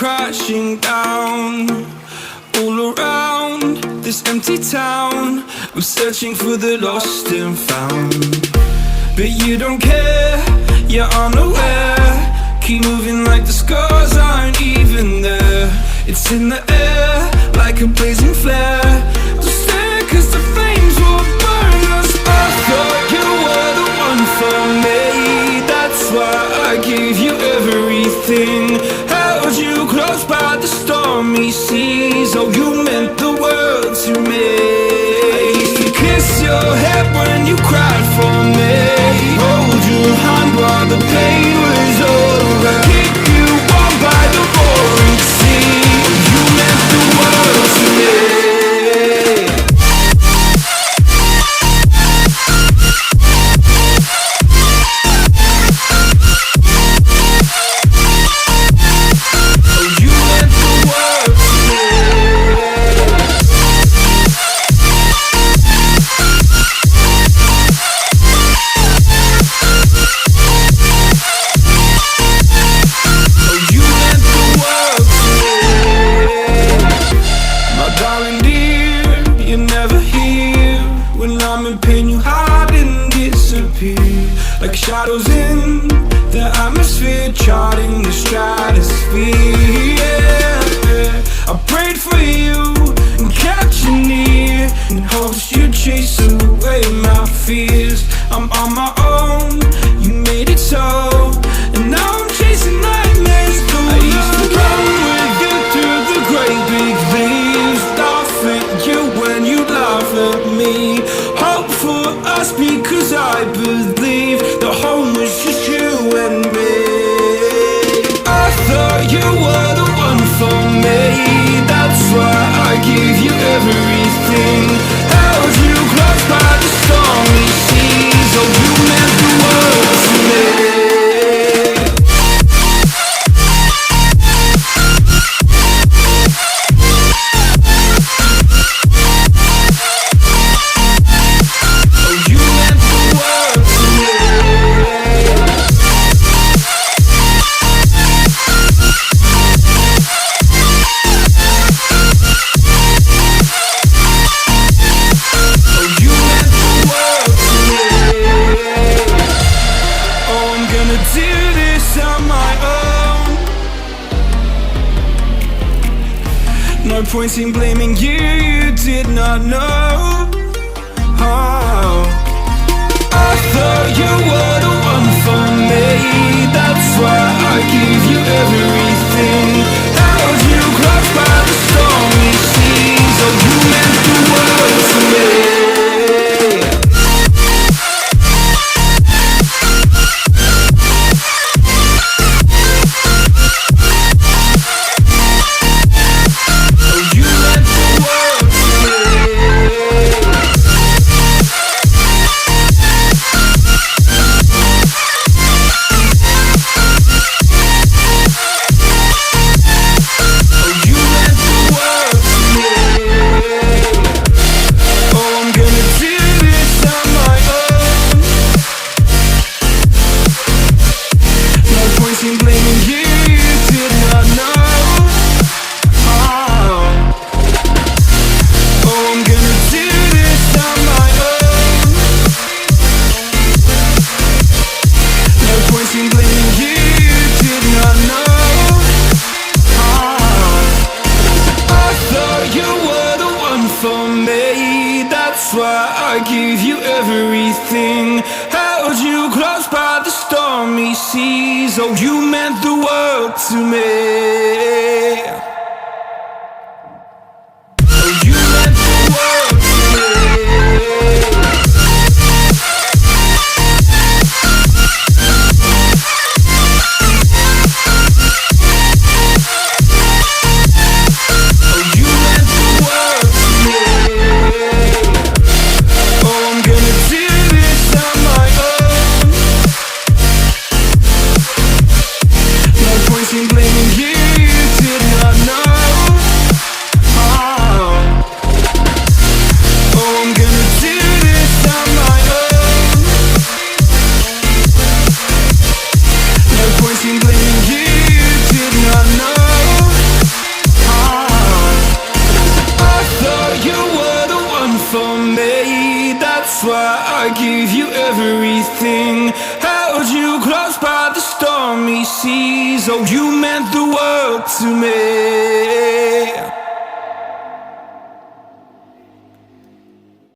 crashing down. All around this empty town, I'm searching for the lost and found. But you don't care, you're unaware. Keep moving like the scars aren't even there. It's in the air, like a blazing flare. Don't stare, cause the flames will burn us. I thought you were the one for me. That's why I gave you everything. Held you close by the stormy seas. Oh, you meant the world to me. I used to kiss your head when you cried for me. Hold your hand while the pain was over. Keep you warm by the roaring sea. You meant the world to me. Like shadows in the atmosphere, charting the stratosphere. Yeah. I prayed for you and kept you near, in hopes you'd chase away my fears. I'm on my own, you made it so, and now I'm chasing nightmares. I used to run with you through the great big leaves, laugh at you when you laugh at me. Hope for us because I believe the home was just you and me. I thought you were the one for me. That's why I gave you everything. Held you close by the stormy seas. Oh, you meant the world to me. No point in blaming you, you did not know. Oh. I thought you were the one for me. That's why I gave you everything. Held you close by the stormy seas. Oh, you meant the world to me. That's why I gave you everything. Held you close by the stormy seas. Oh, you meant the world to me. Oh, you meant the world to me. Oh, you meant the world to me. Oh, I'm gonna do this on my own. No point in blaming you, you did not know. I give you everything. Held you close by the stormy seas. Oh, you meant the world to me.